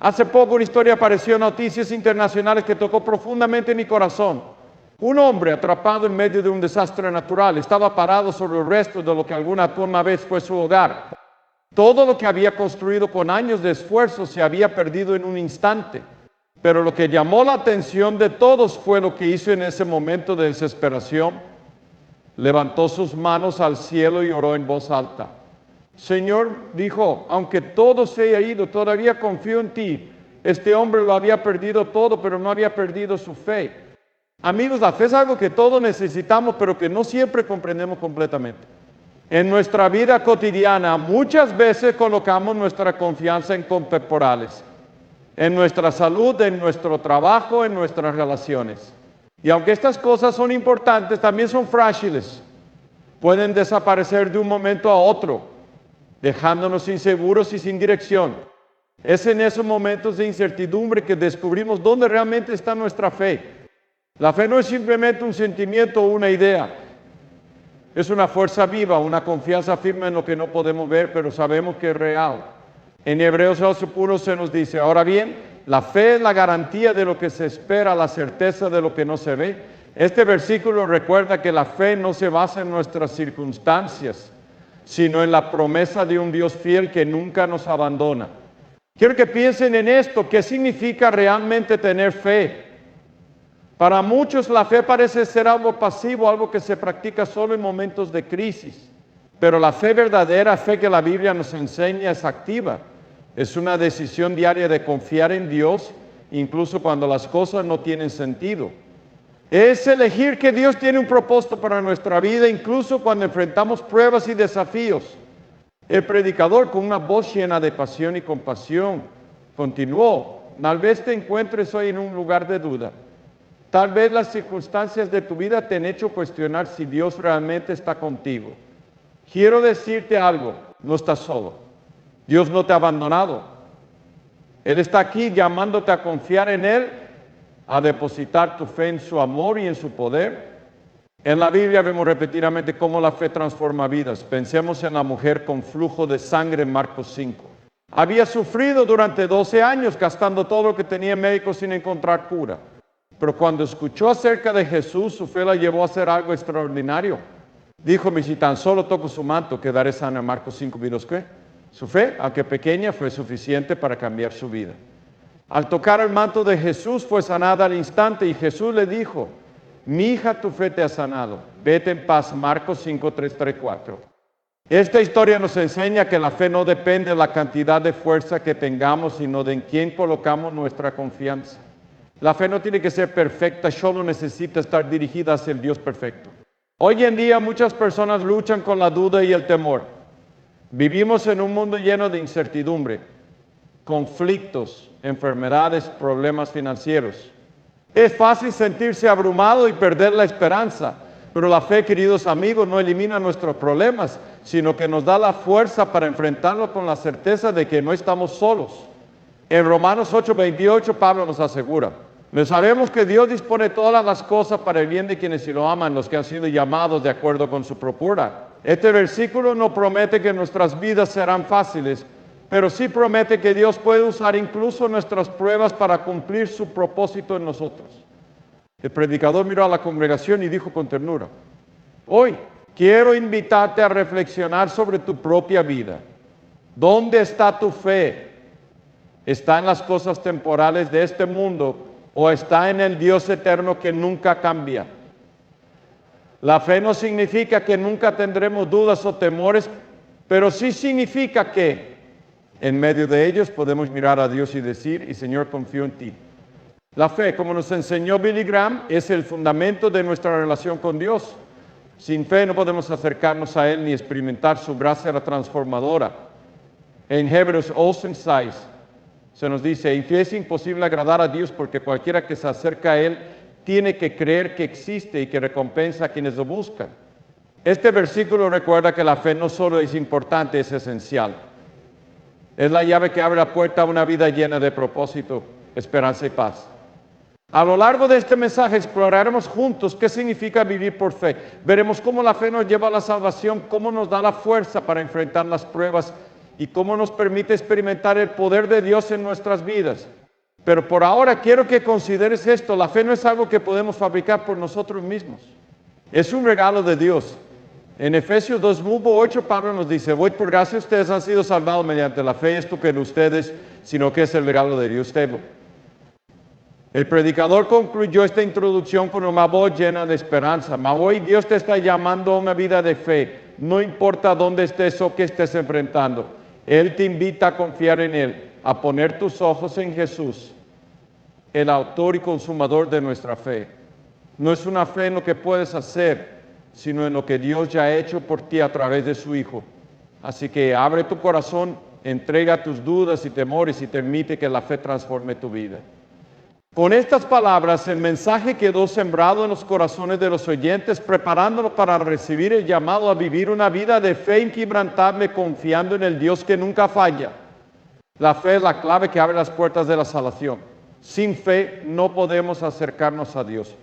Hace poco una historia apareció en noticias internacionales que tocó profundamente mi corazón. Un hombre atrapado en medio de un desastre natural estaba parado sobre el resto de lo que alguna vez fue su hogar. Todo lo que había construido con años de esfuerzo se había perdido en un instante. Pero lo que llamó la atención de todos fue lo que hizo en ese momento de desesperación. Levantó sus manos al cielo y oró en voz alta. Señor, dijo, aunque todo se haya ido, todavía confío en ti. Este hombre lo había perdido todo, pero no había perdido su fe. Amigos, la fe es algo que todos necesitamos, pero que no siempre comprendemos completamente. En nuestra vida cotidiana, muchas veces colocamos nuestra confianza en contemporáneos, en nuestra salud, en nuestro trabajo, en nuestras relaciones. Y aunque estas cosas son importantes, también son frágiles. Pueden desaparecer de un momento a otro, dejándonos inseguros y sin dirección. Es en esos momentos de incertidumbre que descubrimos dónde realmente está nuestra fe. La fe no es simplemente un sentimiento o una idea. Es una fuerza viva, una confianza firme en lo que no podemos ver, pero sabemos que es real. En Hebreos 11:1 se nos dice, ahora bien, la fe es la garantía de lo que se espera, la certeza de lo que no se ve. Este versículo recuerda que la fe no se basa en nuestras circunstancias, sino en la promesa de un Dios fiel que nunca nos abandona. Quiero que piensen en esto, ¿qué significa realmente tener fe? Para muchos la fe parece ser algo pasivo, algo que se practica solo en momentos de crisis. Pero la fe verdadera, fe que la Biblia nos enseña, es activa. Es una decisión diaria de confiar en Dios, incluso cuando las cosas no tienen sentido. Es elegir que Dios tiene un propósito para nuestra vida, incluso cuando enfrentamos pruebas y desafíos. El predicador, con una voz llena de pasión y compasión, continuó, tal vez te encuentres hoy en un lugar de duda. Tal vez las circunstancias de tu vida te han hecho cuestionar si Dios realmente está contigo. Quiero decirte algo, no estás solo. Dios no te ha abandonado. Él está aquí llamándote a confiar en Él, a depositar tu fe en su amor y en su poder. En la Biblia vemos repetidamente cómo la fe transforma vidas. Pensemos en la mujer con flujo de sangre en Marcos 5. Había sufrido durante 12 años, gastando todo lo que tenía en médicos sin encontrar cura. Pero cuando escuchó acerca de Jesús, su fe la llevó a hacer algo extraordinario. Dijo, si tan solo toco su manto, quedaré sana. Marcos 5, ¿vieron qué? Su fe, aunque pequeña, fue suficiente para cambiar su vida. Al tocar el manto de Jesús, fue sanada al instante y Jesús le dijo, mi hija, tu fe te ha sanado. Vete en paz. Marcos 5, 3, 4. Esta historia nos enseña que la fe no depende de la cantidad de fuerza que tengamos, sino de en quién colocamos nuestra confianza. La fe no tiene que ser perfecta, solo necesita estar dirigida hacia el Dios perfecto. Hoy en día muchas personas luchan con la duda y el temor. Vivimos en un mundo lleno de incertidumbre, conflictos, enfermedades, problemas financieros. Es fácil sentirse abrumado y perder la esperanza, pero la fe, queridos amigos, no elimina nuestros problemas, sino que nos da la fuerza para enfrentarlos con la certeza de que no estamos solos. En Romanos 8:28 Pablo nos asegura, sabemos que Dios dispone todas las cosas para el bien de quienes lo aman, los que han sido llamados de acuerdo con su propura. Este versículo no promete que nuestras vidas serán fáciles, pero sí promete que Dios puede usar incluso nuestras pruebas para cumplir su propósito en nosotros. El predicador miró a la congregación y dijo con ternura, hoy quiero invitarte a reflexionar sobre tu propia vida. ¿Dónde está tu fe? ¿Está en las cosas temporales de este mundo o está en el Dios eterno que nunca cambia? La fe no significa que nunca tendremos dudas o temores, pero sí significa que en medio de ellos podemos mirar a Dios y decir, y Señor, confío en ti. La fe, como nos enseñó Billy Graham, es el fundamento de nuestra relación con Dios. Sin fe no podemos acercarnos a Él ni experimentar su gracia transformadora. En Hebreos 11:6 se nos dice, y es imposible agradar a Dios porque cualquiera que se acerca a Él tiene que creer que existe y que recompensa a quienes lo buscan. Este versículo recuerda que la fe no solo es importante, es esencial. Es la llave que abre la puerta a una vida llena de propósito, esperanza y paz. A lo largo de este mensaje exploraremos juntos qué significa vivir por fe. Veremos cómo la fe nos lleva a la salvación, cómo nos da la fuerza para enfrentar las pruebas y cómo nos permite experimentar el poder de Dios en nuestras vidas. Pero por ahora quiero que consideres esto: la fe no es algo que podemos fabricar por nosotros mismos. Es un regalo de Dios. En Efesios 2:8 Pablo nos dice: voy por gracia, ustedes han sido salvados mediante la fe, esto que en ustedes, sino que es el regalo de Dios. El predicador concluyó esta introducción con una voz llena de esperanza. Hoy Dios te está llamando a una vida de fe. No importa dónde estés o qué estés enfrentando. Él te invita a confiar en Él, a poner tus ojos en Jesús, el autor y consumador de nuestra fe. No es una fe en lo que puedes hacer, sino en lo que Dios ya ha hecho por ti a través de su Hijo. Así que abre tu corazón, entrega tus dudas y temores y permite que la fe transforme tu vida. Con estas palabras, el mensaje quedó sembrado en los corazones de los oyentes, preparándolos para recibir el llamado a vivir una vida de fe inquebrantable, confiando en el Dios que nunca falla. La fe es la clave que abre las puertas de la salvación. Sin fe no podemos acercarnos a Dios,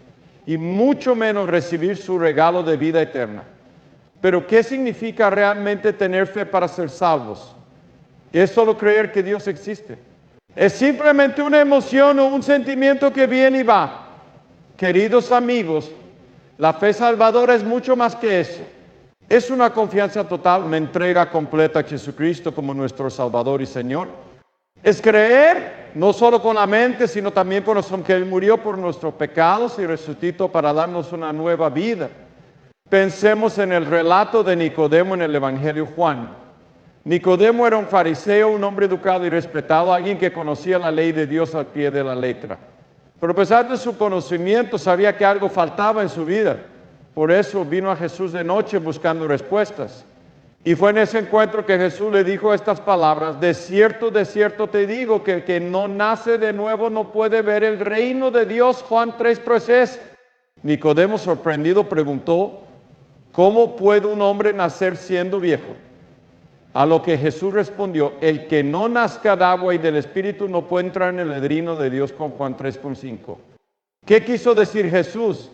y mucho menos recibir su regalo de vida eterna. Pero ¿qué significa realmente tener fe para ser salvos? ¿Es solo creer que Dios existe? ¿Es simplemente una emoción o un sentimiento que viene y va? Queridos amigos, la fe salvadora es mucho más que eso. Es una confianza total, una entrega completa a Jesucristo como nuestro Salvador y Señor. Es creer, no solo con la mente, sino también por nosotros, que Él murió por nuestros pecados y resucitó para darnos una nueva vida. Pensemos en el relato de Nicodemo en el Evangelio de Juan. Nicodemo era un fariseo, un hombre educado y respetado, alguien que conocía la ley de Dios al pie de la letra. Pero a pesar de su conocimiento, sabía que algo faltaba en su vida. Por eso vino a Jesús de noche buscando respuestas. Y fue en ese encuentro que Jesús le dijo estas palabras: de cierto te digo, que el que no nace de nuevo no puede ver el reino de Dios. Juan 3:3. Nicodemo, sorprendido, preguntó: ¿cómo puede un hombre nacer siendo viejo? A lo que Jesús respondió: el que no nazca de agua y del Espíritu no puede entrar en el reino de Dios, con Juan 3:5. ¿Qué quiso decir Jesús?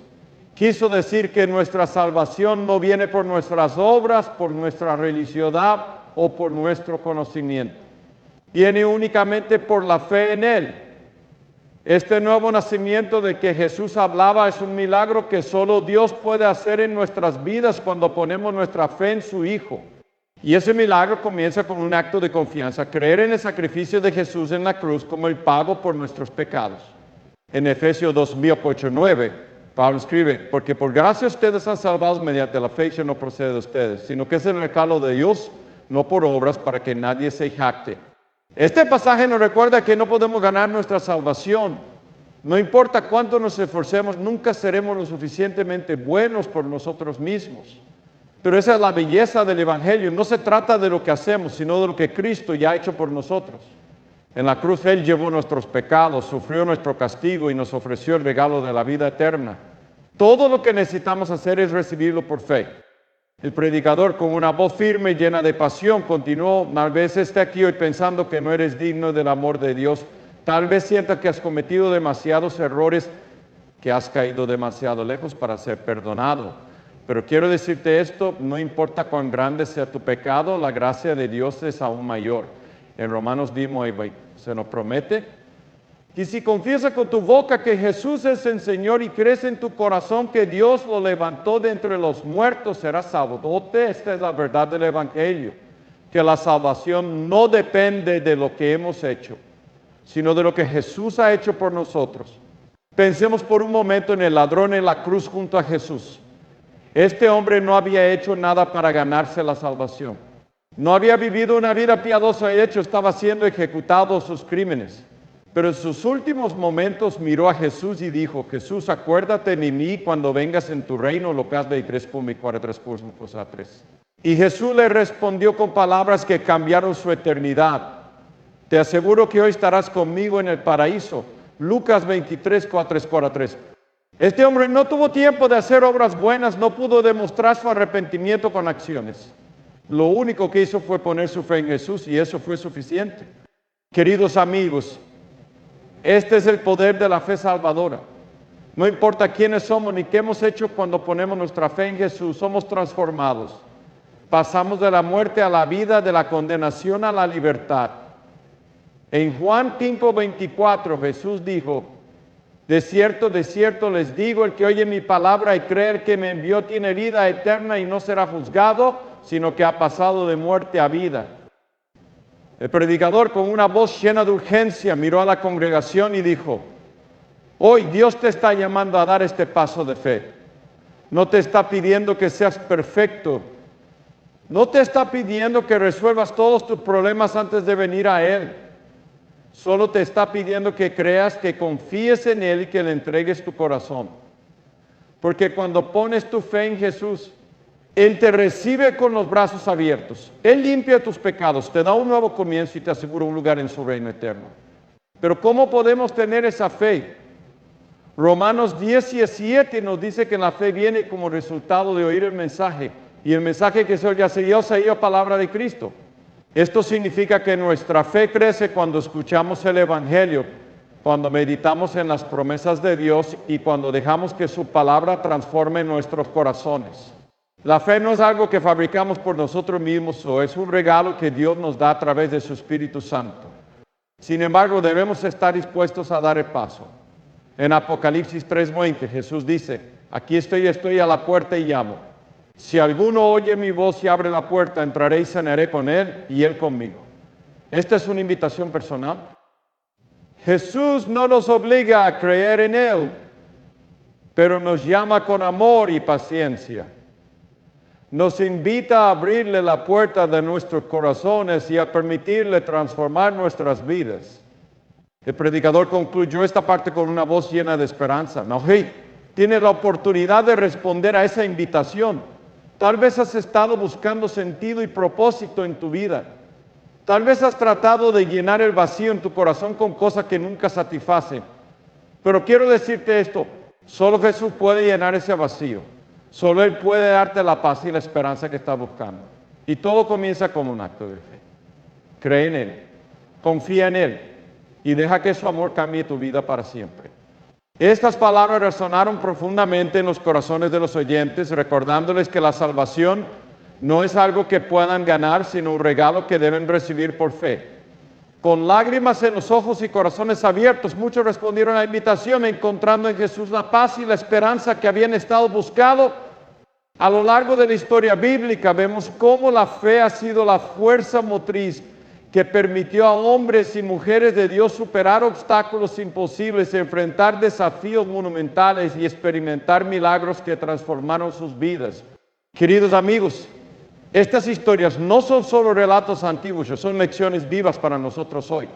Quiso decir que nuestra salvación no viene por nuestras obras, por nuestra religiosidad o por nuestro conocimiento. Viene únicamente por la fe en Él. Este nuevo nacimiento de que Jesús hablaba es un milagro que solo Dios puede hacer en nuestras vidas cuando ponemos nuestra fe en su Hijo. Y ese milagro comienza con un acto de confianza: creer en el sacrificio de Jesús en la cruz como el pago por nuestros pecados. En Efesios 2:8-9, Pablo escribe: porque por gracia ustedes han salvados mediante la fe, que no procede de ustedes, sino que es el regalo de Dios, no por obras, para que nadie se jacte. Este pasaje nos recuerda que no podemos ganar nuestra salvación. No importa cuánto nos esforcemos, nunca seremos lo suficientemente buenos por nosotros mismos. Pero esa es la belleza del Evangelio. No se trata de lo que hacemos, sino de lo que Cristo ya ha hecho por nosotros. En la cruz Él llevó nuestros pecados, sufrió nuestro castigo y nos ofreció el regalo de la vida eterna. Todo lo que necesitamos hacer es recibirlo por fe. El predicador, con una voz firme y llena de pasión, continuó: tal vez esté aquí hoy pensando que no eres digno del amor de Dios. Tal vez sientas que has cometido demasiados errores, que has caído demasiado lejos para ser perdonado. Pero quiero decirte esto: no importa cuán grande sea tu pecado, la gracia de Dios es aún mayor. En Romanos se nos promete: y si confiesas con tu boca que Jesús es el Señor y crees en tu corazón que Dios lo levantó de entre los muertos, serás salvo. Esta es la verdad del Evangelio, que la salvación no depende de lo que hemos hecho, sino de lo que Jesús ha hecho por nosotros. Pensemos por un momento en el ladrón en la cruz junto a Jesús. Este hombre no había hecho nada para ganarse la salvación. No había vivido una vida piadosa, de hecho estaba siendo ejecutado sus crímenes. Pero en sus últimos momentos miró a Jesús y dijo: Jesús, acuérdate de mí cuando vengas en tu reino. Lucas 23:43. Y Jesús le respondió con palabras que cambiaron su eternidad: te aseguro que hoy estarás conmigo en el paraíso. Lucas 23:43. Este hombre no tuvo tiempo de hacer obras buenas, no pudo demostrar su arrepentimiento con acciones. Lo único que hizo fue poner su fe en Jesús, y eso fue suficiente. Queridos amigos, este es el poder de la fe salvadora. No importa quiénes somos ni qué hemos hecho, cuando ponemos nuestra fe en Jesús, somos transformados. Pasamos de la muerte a la vida, de la condenación a la libertad. En Juan 5:24 Jesús dijo, de cierto les digo, el que oye mi palabra y cree el que me envió tiene vida eterna y no será juzgado, sino que ha pasado de muerte a vida. El predicador con una voz llena de urgencia miró a la congregación y dijo, hoy Dios te está llamando a dar este paso de fe. No te está pidiendo que seas perfecto. No te está pidiendo que resuelvas todos tus problemas antes de venir a Él. Solo te está pidiendo que creas, que confíes en Él y que le entregues tu corazón. Porque cuando pones tu fe en Jesús, Él te recibe con los brazos abiertos. Él limpia tus pecados, te da un nuevo comienzo y te asegura un lugar en su reino eterno. Pero ¿cómo podemos tener esa fe? Romanos 10:17 nos dice que la fe viene como resultado de oír el mensaje. Y el mensaje que se oye es palabra de Cristo. Esto significa que nuestra fe crece cuando escuchamos el Evangelio, cuando meditamos en las promesas de Dios y cuando dejamos que su palabra transforme nuestros corazones. La fe no es algo que fabricamos por nosotros mismos, o es un regalo que Dios nos da a través de su Espíritu Santo. Sin embargo, debemos estar dispuestos a dar el paso. En Apocalipsis 3:20 Jesús dice, aquí estoy a la puerta y llamo. Si alguno oye mi voz y abre la puerta, entraré y cenaré con él y él conmigo. Esta es una invitación personal. Jesús no nos obliga a creer en Él, pero nos llama con amor y paciencia. Nos invita a abrirle la puerta de nuestros corazones y a permitirle transformar nuestras vidas. El predicador concluyó esta parte con una voz llena de esperanza. Tienes la oportunidad de responder a esa invitación. Tal vez has estado buscando sentido y propósito en tu vida. Tal vez has tratado de llenar el vacío en tu corazón con cosas que nunca satisfacen. Pero quiero decirte esto, solo Jesús puede llenar ese vacío. Solo Él puede darte la paz y la esperanza que estás buscando. Y todo comienza como un acto de fe. Cree en Él, confía en Él y deja que su amor cambie tu vida para siempre. Estas palabras resonaron profundamente en los corazones de los oyentes, recordándoles que la salvación no es algo que puedan ganar, sino un regalo que deben recibir por fe. Con lágrimas en los ojos y corazones abiertos, muchos respondieron a la invitación, encontrando en Jesús la paz y la esperanza que habían estado buscando. A lo largo de la historia bíblica vemos cómo la fe ha sido la fuerza motriz que permitió a hombres y mujeres de Dios superar obstáculos imposibles, enfrentar desafíos monumentales y experimentar milagros que transformaron sus vidas. Queridos amigos, estas historias no son solo relatos antiguos, son lecciones vivas para nosotros hoy.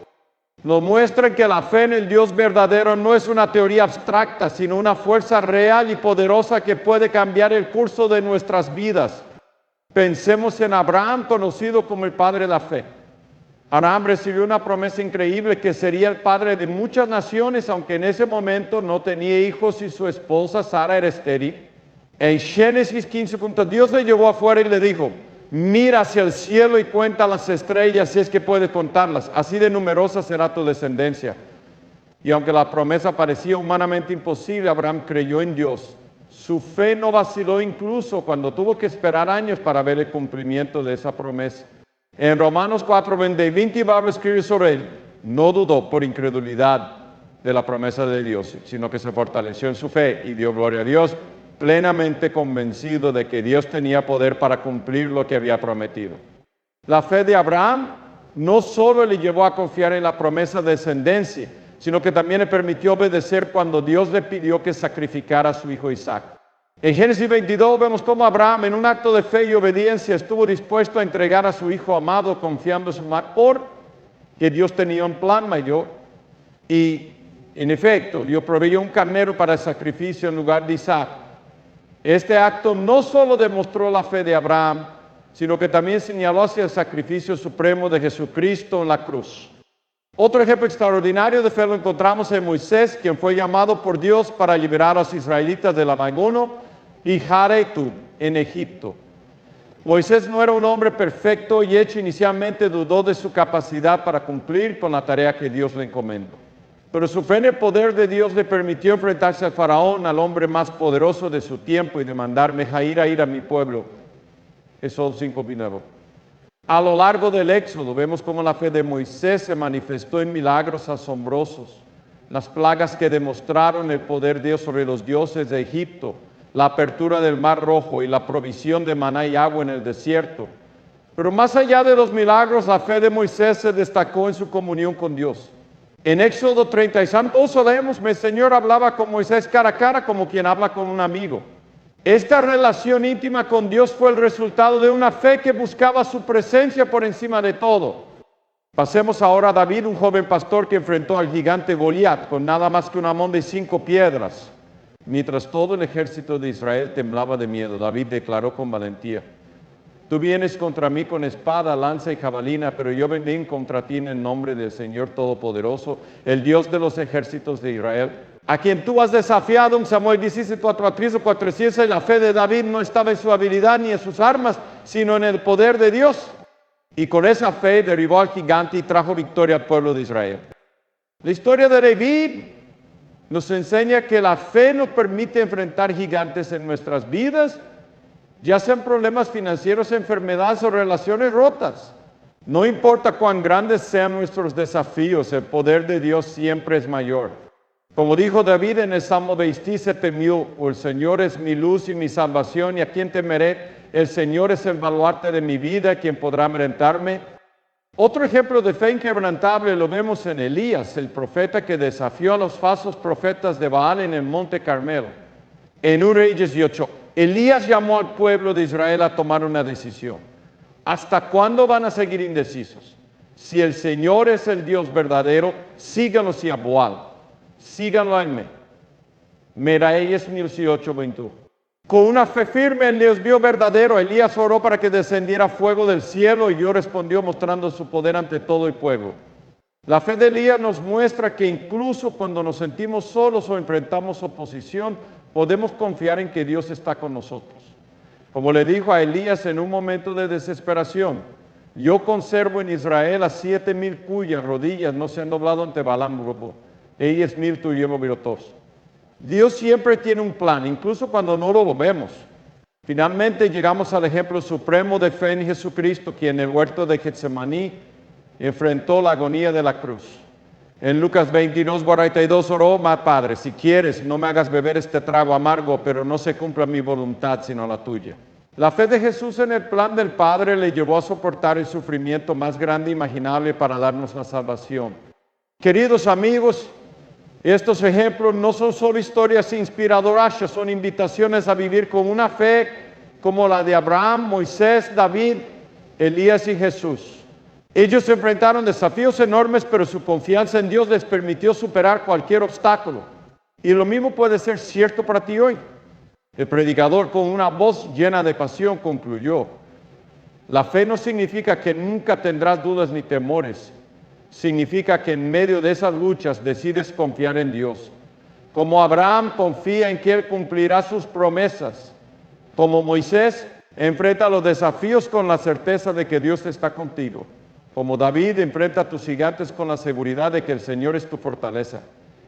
Nos muestran que la fe en el Dios verdadero no es una teoría abstracta, sino una fuerza real y poderosa que puede cambiar el curso de nuestras vidas. Pensemos en Abraham, conocido como el padre de la fe. Abraham recibió una promesa increíble que sería el padre de muchas naciones, aunque en ese momento no tenía hijos y su esposa Sara era estéril. En Génesis 15, Dios le llevó afuera y le dijo, mira hacia el cielo y cuenta las estrellas si es que puedes contarlas, así de numerosa será tu descendencia. Y aunque la promesa parecía humanamente imposible, Abraham creyó en Dios. Su fe no vaciló incluso cuando tuvo que esperar años para ver el cumplimiento de esa promesa. En Romanos 4:20 va a escribir sobre él, no dudó por incredulidad de la promesa de Dios, sino que se fortaleció en su fe y dio gloria a Dios, plenamente convencido de que Dios tenía poder para cumplir lo que había prometido. La fe de Abraham no solo le llevó a confiar en la promesa de descendencia, sino que también le permitió obedecer cuando Dios le pidió que sacrificara a su hijo Isaac. En Génesis 22 vemos cómo Abraham, en un acto de fe y obediencia, estuvo dispuesto a entregar a su hijo amado, confiando en su mano, porque Dios tenía un plan mayor. Y, en efecto, Dios proveyó un carnero para el sacrificio en lugar de Isaac. Este acto no solo demostró la fe de Abraham, sino que también señaló hacia el sacrificio supremo de Jesucristo en la cruz. Otro ejemplo extraordinario de fe lo encontramos en Moisés, quien fue llamado por Dios para liberar a los israelitas del abandono y Jaretub en Egipto. Moisés no era un hombre perfecto y hecho inicialmente dudó de su capacidad para cumplir con la tarea que Dios le encomendó. Pero su fe en el poder de Dios le permitió enfrentarse al faraón, al hombre más poderoso de su tiempo, y demandarme ir a mi pueblo. Éxodo 5:9. A lo largo del Éxodo vemos cómo la fe de Moisés se manifestó en milagros asombrosos. Las plagas que demostraron el poder de Dios sobre los dioses de Egipto, la apertura del Mar Rojo y la provisión de maná y agua en el desierto. Pero más allá de los milagros, la fe de Moisés se destacó en su comunión con Dios. En Éxodo 36, todos leemos, el Señor hablaba con Moisés cara a cara como quien habla con un amigo. Esta relación íntima con Dios fue el resultado de una fe que buscaba su presencia por encima de todo. Pasemos ahora a David, un joven pastor que enfrentó al gigante Goliat con nada más que una monda y 5 piedras. Mientras todo el ejército de Israel temblaba de miedo, David declaró con valentía: Tú vienes contra mí con espada, lanza y jabalina, pero yo vendí contra ti en el nombre del Señor Todopoderoso, el Dios de los ejércitos de Israel, a quien tú has desafiado. En Samuel 17:4-4, la fe de David no estaba en su habilidad ni en sus armas, sino en el poder de Dios. Y con esa fe derribó al gigante y trajo victoria al pueblo de Israel. La historia de David nos enseña que la fe nos permite enfrentar gigantes en nuestras vidas, ya sean problemas financieros, enfermedades o relaciones rotas. No importa cuán grandes sean nuestros desafíos, el poder de Dios siempre es mayor. Como dijo David en el Salmo 27:1000, el Señor es mi luz y mi salvación, ¿y a quién temeré? El Señor es el baluarte de mi vida, ¿quién podrá amedrentarme? Otro ejemplo de fe inquebrantable lo vemos en Elías, el profeta que desafió a los falsos profetas de Baal en el monte Carmelo. En 1 Reyes 18, Elías llamó al pueblo de Israel a tomar una decisión. ¿Hasta cuándo van a seguir indecisos? Si el Señor es el Dios verdadero, síganlo a Baal, síganlo a mí. Reyes 18:21. Con una fe firme en Dios Dios verdadero, Elías oró para que descendiera fuego del cielo y Dios respondió mostrando su poder ante todo el pueblo. La fe de Elías nos muestra que incluso cuando nos sentimos solos o enfrentamos oposición, podemos confiar en que Dios está con nosotros. Como le dijo a Elías en un momento de desesperación: yo conservo en Israel a 7,000 cuyas rodillas no se han doblado ante Balaam, ellas 1,000 tuyemos virotos. Dios siempre tiene un plan, incluso cuando no lo vemos. Finalmente llegamos al ejemplo supremo de fe en Jesucristo, quien en el huerto de Getsemaní enfrentó la agonía de la cruz. En Lucas 22:42 oró: Padre, si quieres, no me hagas beber este trago amargo, pero no se cumpla mi voluntad, sino la tuya. La fe de Jesús en el plan del Padre le llevó a soportar el sufrimiento más grande imaginable para darnos la salvación. Queridos amigos, estos ejemplos no son solo historias inspiradoras, son invitaciones a vivir con una fe como la de Abraham, Moisés, David, Elías y Jesús. Ellos se enfrentaron desafíos enormes, pero su confianza en Dios les permitió superar cualquier obstáculo. Y lo mismo puede ser cierto para ti hoy. El predicador, con una voz llena de pasión, concluyó: la fe no significa que nunca tendrás dudas ni temores. Significa que en medio de esas luchas decides confiar en Dios. Como Abraham confía en que Él cumplirá sus promesas. Como Moisés, enfrenta los desafíos con la certeza de que Dios está contigo. Como David, enfrenta a tus gigantes con la seguridad de que el Señor es tu fortaleza.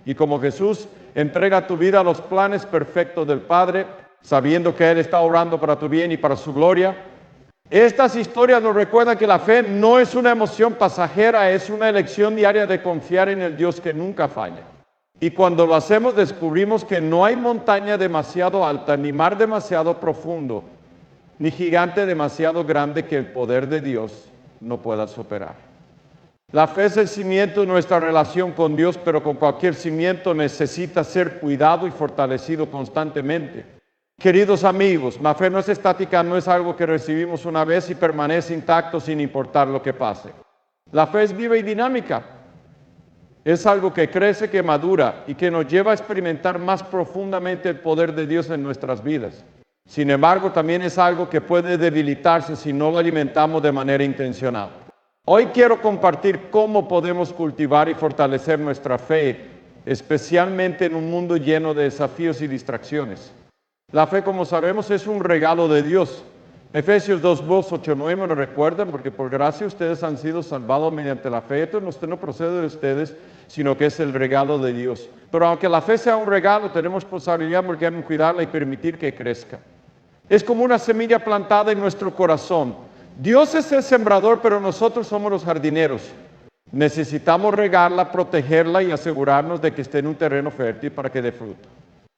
Y como Jesús, entrega tu vida a los planes perfectos del Padre, sabiendo que Él está obrando para tu bien y para su gloria. Estas historias nos recuerdan que la fe no es una emoción pasajera, es una elección diaria de confiar en el Dios que nunca falla. Y cuando lo hacemos, descubrimos que no hay montaña demasiado alta, ni mar demasiado profundo, ni gigante demasiado grande que el poder de Dios no pueda superar. La fe es el cimiento de nuestra relación con Dios, pero con cualquier cimiento necesita ser cuidado y fortalecido constantemente. Queridos amigos, la fe no es estática, no es algo que recibimos una vez y permanece intacto sin importar lo que pase. La fe es viva y dinámica. Es algo que crece, que madura y que nos lleva a experimentar más profundamente el poder de Dios en nuestras vidas. Sin embargo, también es algo que puede debilitarse si no lo alimentamos de manera intencional. Hoy quiero compartir cómo podemos cultivar y fortalecer nuestra fe, especialmente en un mundo lleno de desafíos y distracciones. La fe, como sabemos, es un regalo de Dios. Efesios 2:8-9 me lo recuerdan, porque por gracia ustedes han sido salvados mediante la fe. Esto no procede de ustedes, sino que es el regalo de Dios. Pero aunque la fe sea un regalo, tenemos responsabilidad porque hay que cuidarla y permitir que crezca. Es como una semilla plantada en nuestro corazón. Dios es el sembrador, pero nosotros somos los jardineros. Necesitamos regarla, protegerla y asegurarnos de que esté en un terreno fértil para que dé fruto.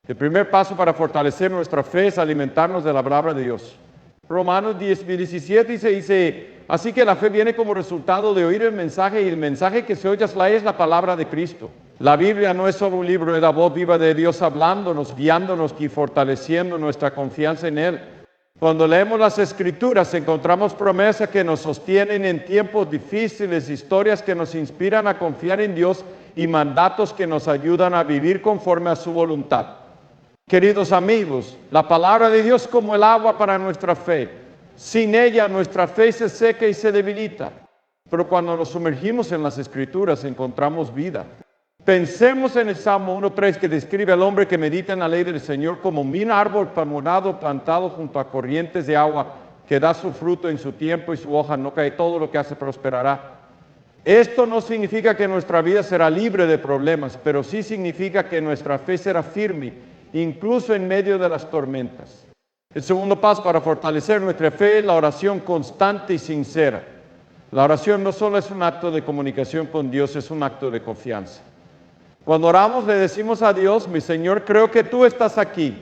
El primer paso para fortalecer nuestra fe es alimentarnos de la palabra de Dios. Romanos 10:17 dice, así que la fe viene como resultado de oír el mensaje, y el mensaje que se oye es la palabra de Cristo. La Biblia no es solo un libro, es la voz viva de Dios hablándonos, guiándonos y fortaleciendo nuestra confianza en Él. Cuando leemos las Escrituras encontramos promesas que nos sostienen en tiempos difíciles, historias que nos inspiran a confiar en Dios y mandatos que nos ayudan a vivir conforme a su voluntad. Queridos amigos, la palabra de Dios es como el agua para nuestra fe. Sin ella nuestra fe se seca y se debilita. Pero cuando nos sumergimos en las Escrituras encontramos vida. Pensemos en el Salmo 1:3 que describe al hombre que medita en la ley del Señor como un árbol palmonado plantado junto a corrientes de agua que da su fruto en su tiempo y su hoja no cae, todo lo que hace prosperará. Esto no significa que nuestra vida será libre de problemas, pero sí significa que nuestra fe será firme, incluso en medio de las tormentas. El segundo paso para fortalecer nuestra fe es la oración constante y sincera. La oración no solo es un acto de comunicación con Dios, es un acto de confianza. Cuando oramos le decimos a Dios, mi Señor, creo que tú estás aquí.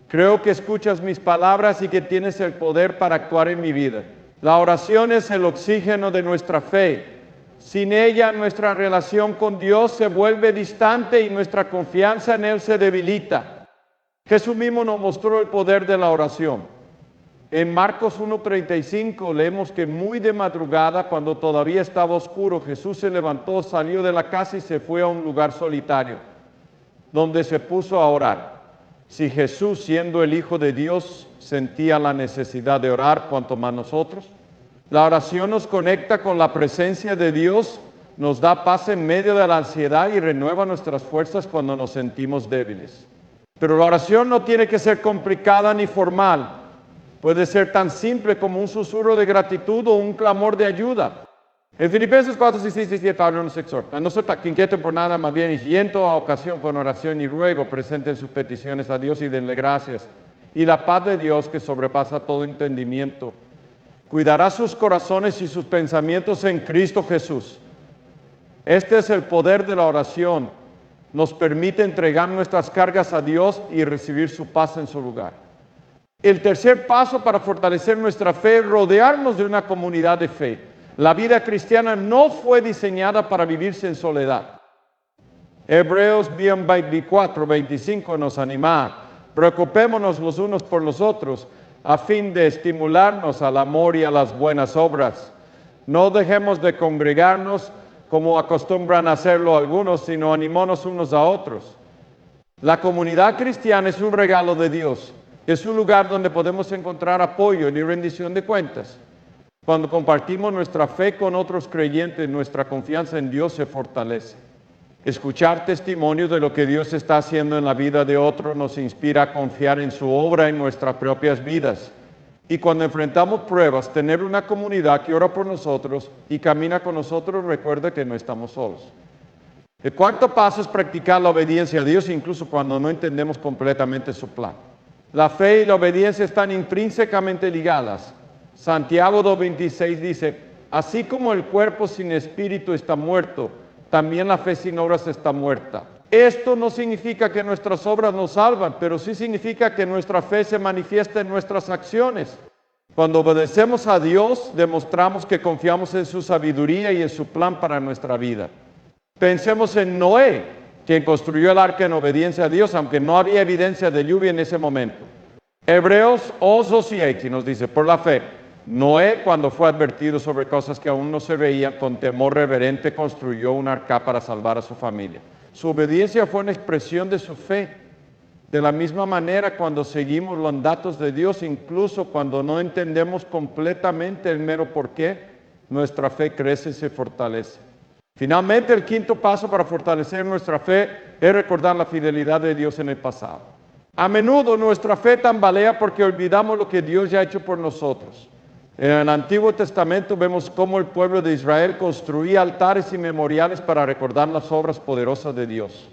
Creo que escuchas mis palabras y que tienes el poder para actuar en mi vida. La oración es el oxígeno de nuestra fe. Sin ella nuestra relación con Dios se vuelve distante y nuestra confianza en Él se debilita. Jesús mismo nos mostró el poder de la oración. En Marcos 1:35 leemos que muy de madrugada, cuando todavía estaba oscuro, Jesús se levantó, salió de la casa y se fue a un lugar solitario, donde se puso a orar. Si Jesús, siendo el Hijo de Dios, sentía la necesidad de orar, ¿cuánto más nosotros? La oración nos conecta con la presencia de Dios, nos da paz en medio de la ansiedad y renueva nuestras fuerzas cuando nos sentimos débiles. Pero la oración no tiene que ser complicada ni formal. Puede ser tan simple como un susurro de gratitud o un clamor de ayuda. En Filipenses 4:6-7 Pablo nos exhorta: no se inquieten por nada, más bien y en toda ocasión con oración y ruego presenten sus peticiones a Dios y denle gracias. Y la paz de Dios, que sobrepasa todo entendimiento, cuidará sus corazones y sus pensamientos en Cristo Jesús. Este es el poder de la oración. Nos permite entregar nuestras cargas a Dios y recibir su paz en su lugar. El tercer paso para fortalecer nuestra fe es rodearnos de una comunidad de fe. La vida cristiana no fue diseñada para vivirse en soledad. Hebreos 4:25 nos anima: preocupémonos los unos por los otros, a fin de estimularnos al amor y a las buenas obras. No dejemos de congregarnos como acostumbran a hacerlo algunos, sino animémonos unos a otros. La comunidad cristiana es un regalo de Dios. Es un lugar donde podemos encontrar apoyo y rendición de cuentas. Cuando compartimos nuestra fe con otros creyentes, nuestra confianza en Dios se fortalece. Escuchar testimonios de lo que Dios está haciendo en la vida de otros nos inspira a confiar en su obra en nuestras propias vidas. Y cuando enfrentamos pruebas, tener una comunidad que ora por nosotros y camina con nosotros recuerda que no estamos solos. El cuarto paso es practicar la obediencia a Dios incluso cuando no entendemos completamente su plan. La fe y la obediencia están intrínsecamente ligadas. Santiago 2:26 dice: así como el cuerpo sin espíritu está muerto, también la fe sin obras está muerta. Esto no significa que nuestras obras nos salvan, pero sí significa que nuestra fe se manifiesta en nuestras acciones. Cuando obedecemos a Dios, demostramos que confiamos en su sabiduría y en su plan para nuestra vida. Pensemos en Noé, quien construyó el arca en obediencia a Dios, aunque no había evidencia de lluvia en ese momento. Hebreos 11:8 nos dice: por la fe, Noé, cuando fue advertido sobre cosas que aún no se veían, con temor reverente construyó un arca para salvar a su familia. Su obediencia fue una expresión de su fe. De la misma manera, cuando seguimos los mandatos de Dios, incluso cuando no entendemos completamente el mero porqué, nuestra fe crece y se fortalece. Finalmente, el quinto paso para fortalecer nuestra fe es recordar la fidelidad de Dios en el pasado. A menudo nuestra fe tambalea porque olvidamos lo que Dios ya ha hecho por nosotros. En el Antiguo Testamento vemos cómo el pueblo de Israel construía altares y memoriales para recordar las obras poderosas de Dios.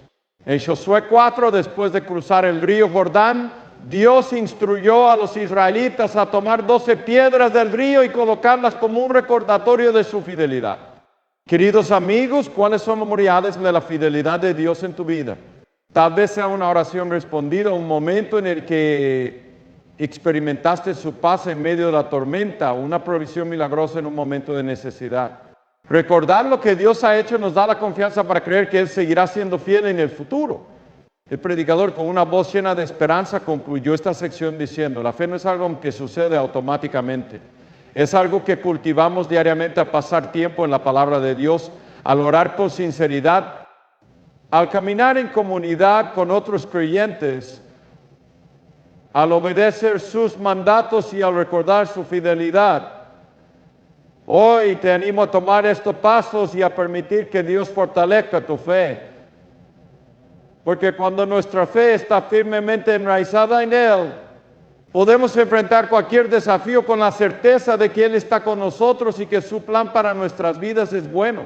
En Josué 4, después de cruzar el río Jordán, Dios instruyó a los israelitas a tomar 12 piedras del río y colocarlas como un recordatorio de su fidelidad. Queridos amigos, ¿cuáles son los memoriales de la fidelidad de Dios en tu vida? Tal vez sea una oración respondida, un momento en el que experimentaste su paz en medio de la tormenta, una provisión milagrosa en un momento de necesidad. Recordar lo que Dios ha hecho nos da la confianza para creer que Él seguirá siendo fiel en el futuro. El predicador, con una voz llena de esperanza, concluyó esta sección diciendo: la fe no es algo que sucede automáticamente. Es algo que cultivamos diariamente al pasar tiempo en la palabra de Dios, al orar con sinceridad, al caminar en comunidad con otros creyentes, al obedecer sus mandatos y al recordar su fidelidad. Hoy te animo a tomar estos pasos y a permitir que Dios fortalezca tu fe. Porque cuando nuestra fe está firmemente enraizada en Él, podemos enfrentar cualquier desafío con la certeza de que Él está con nosotros y que su plan para nuestras vidas es bueno.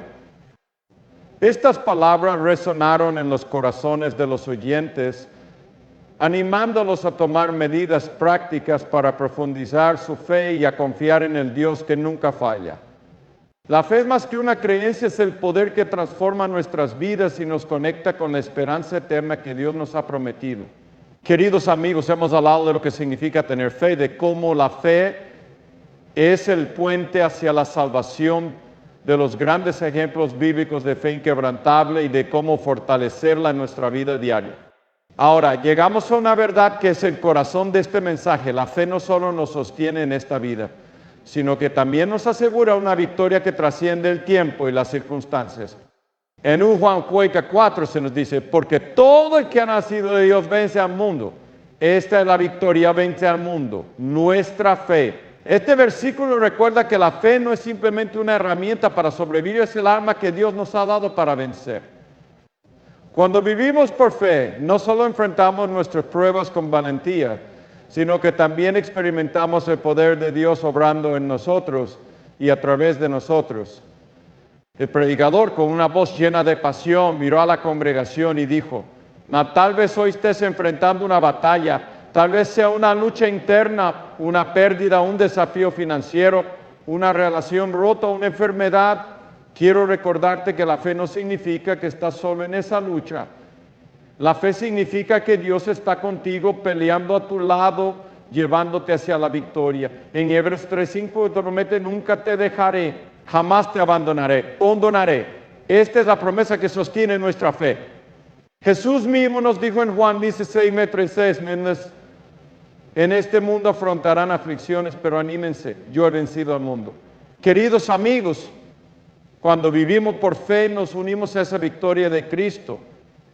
Estas palabras resonaron en los corazones de los oyentes, animándolos a tomar medidas prácticas para profundizar su fe y a confiar en el Dios que nunca falla. La fe, más que una creencia, es el poder que transforma nuestras vidas y nos conecta con la esperanza eterna que Dios nos ha prometido. Queridos amigos, hemos hablado de lo que significa tener fe, de cómo la fe es el puente hacia la salvación, de los grandes ejemplos bíblicos de fe inquebrantable y de cómo fortalecerla en nuestra vida diaria. Ahora, llegamos a una verdad que es el corazón de este mensaje. La fe no solo nos sostiene en esta vida, sino que también nos asegura una victoria que trasciende el tiempo y las circunstancias. En 1 Juan 4 se nos dice: porque todo el que ha nacido de Dios vence al mundo. Esta es la victoria, vence al mundo, nuestra fe. Este versículo recuerda que la fe no es simplemente una herramienta para sobrevivir, es el arma que Dios nos ha dado para vencer. Cuando vivimos por fe, no solo enfrentamos nuestras pruebas con valentía, sino que también experimentamos el poder de Dios obrando en nosotros y a través de nosotros. El predicador, con una voz llena de pasión, miró a la congregación y dijo: tal vez hoy estés enfrentando una batalla, tal vez sea una lucha interna, una pérdida, un desafío financiero, una relación rota, una enfermedad. Quiero recordarte que la fe no significa que estás solo en esa lucha. La fe significa que Dios está contigo, peleando a tu lado, llevándote hacia la victoria. En Hebreos 3:5 te promete: nunca te dejaré, jamás te abandonaré, perdonaré. Esta es la promesa que sostiene nuestra fe. Jesús mismo nos dijo en Juan 16:3: en este mundo afrontarán aflicciones, pero anímense, yo he vencido al mundo. Queridos amigos, cuando vivimos por fe, nos unimos a esa victoria de Cristo.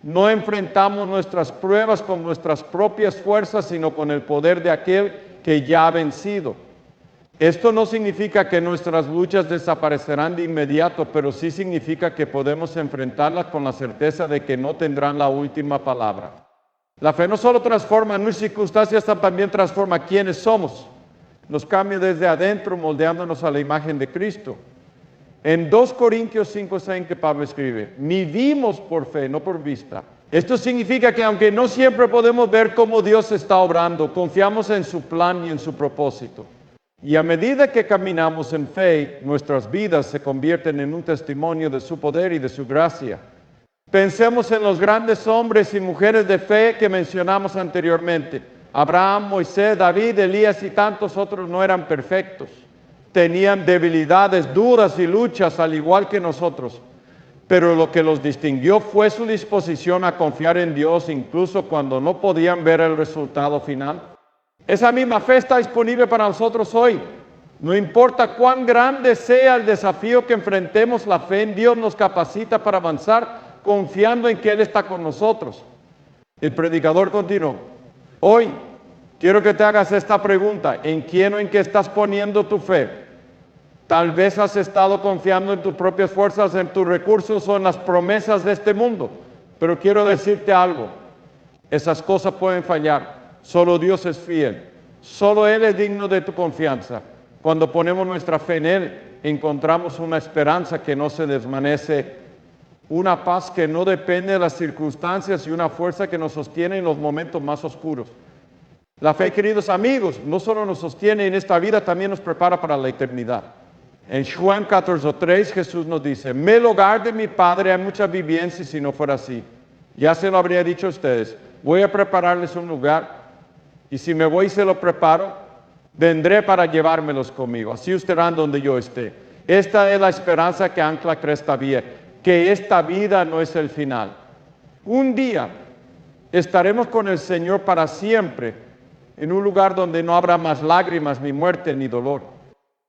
No enfrentamos nuestras pruebas con nuestras propias fuerzas, sino con el poder de aquel que ya ha vencido. Esto no significa que nuestras luchas desaparecerán de inmediato, pero sí significa que podemos enfrentarlas con la certeza de que no tendrán la última palabra. La fe no solo transforma nuestras circunstancias, también transforma quiénes somos. Nos cambia desde adentro, moldeándonos a la imagen de Cristo. En 2 Corintios 5:6 que Pablo escribe: vivimos por fe, no por vista. Esto significa que aunque no siempre podemos ver cómo Dios está obrando, confiamos en su plan y en su propósito. Y a medida que caminamos en fe, nuestras vidas se convierten en un testimonio de su poder y de su gracia. Pensemos en los grandes hombres y mujeres de fe que mencionamos anteriormente. Abraham, Moisés, David, Elías y tantos otros no eran perfectos. Tenían debilidades, dudas y luchas al igual que nosotros. Pero lo que los distinguió fue su disposición a confiar en Dios incluso cuando no podían ver el resultado final. Esa misma fe está disponible para nosotros hoy. No importa cuán grande sea el desafío que enfrentemos, la fe en Dios nos capacita para avanzar confiando en que Él está con nosotros. El predicador continuó: hoy quiero que te hagas esta pregunta: ¿en quién o en qué estás poniendo tu fe? Tal vez has estado confiando en tus propias fuerzas, en tus recursos o en las promesas de este mundo. Pero quiero decirte algo: esas cosas pueden fallar. Solo Dios es fiel. Solo Él es digno de tu confianza. Cuando ponemos nuestra fe en Él, encontramos una esperanza que no se desvanece, una paz que no depende de las circunstancias y una fuerza que nos sostiene en los momentos más oscuros. La fe, queridos amigos, no solo nos sostiene en esta vida, también nos prepara para la eternidad. En Juan 14:3 Jesús nos dice, en el hogar de mi Padre hay mucha vivencia, y si no fuera así, ya se lo habría dicho a ustedes, voy a prepararles un lugar, y si me voy y se lo preparo, vendré para llevármelos conmigo, así ustedes irán donde yo esté. Esta es la esperanza que ancla Cresta Vía, que esta vida no es el final. Un día estaremos con el Señor para siempre, en un lugar donde no habrá más lágrimas, ni muerte, ni dolor.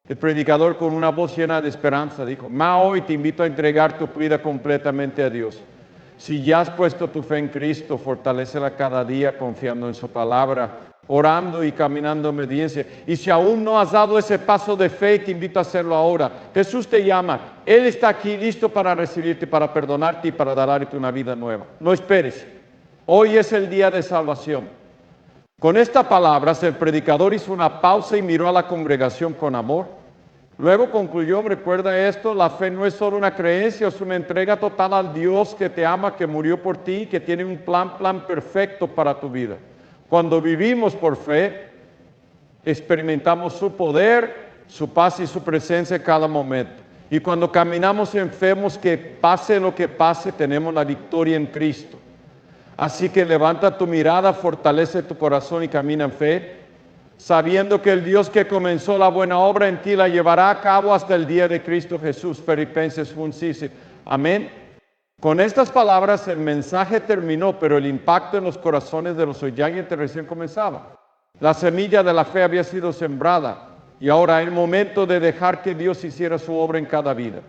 El predicador, con una voz llena de esperanza, dijo, hoy te invito a entregar tu vida completamente a Dios. Si ya has puesto tu fe en Cristo, fortalécela cada día confiando en su palabra, orando y caminando en obediencia. Y si aún no has dado ese paso de fe, te invito a hacerlo ahora. Jesús te llama. Él está aquí listo para recibirte, para perdonarte y para darte una vida nueva. No esperes. Hoy es el día de salvación. Con estas palabras, el predicador hizo una pausa y miró a la congregación con amor. Luego concluyó, recuerda esto, la fe no es solo una creencia, es una entrega total al Dios que te ama, que murió por ti, que tiene un plan perfecto para tu vida. Cuando vivimos por fe, experimentamos su poder, su paz y su presencia en cada momento. Y cuando caminamos enfermos, que pase lo que pase, tenemos la victoria en Cristo. Así que levanta tu mirada, fortalece tu corazón y camina en fe, sabiendo que el Dios que comenzó la buena obra en ti la llevará a cabo hasta el día de Cristo Jesús. Filipenses 1:6. Amén. Con estas palabras el mensaje terminó, pero el impacto en los corazones de los oyentes recién comenzaba. La semilla de la fe había sido sembrada y ahora es el momento de dejar que Dios hiciera su obra en cada vida.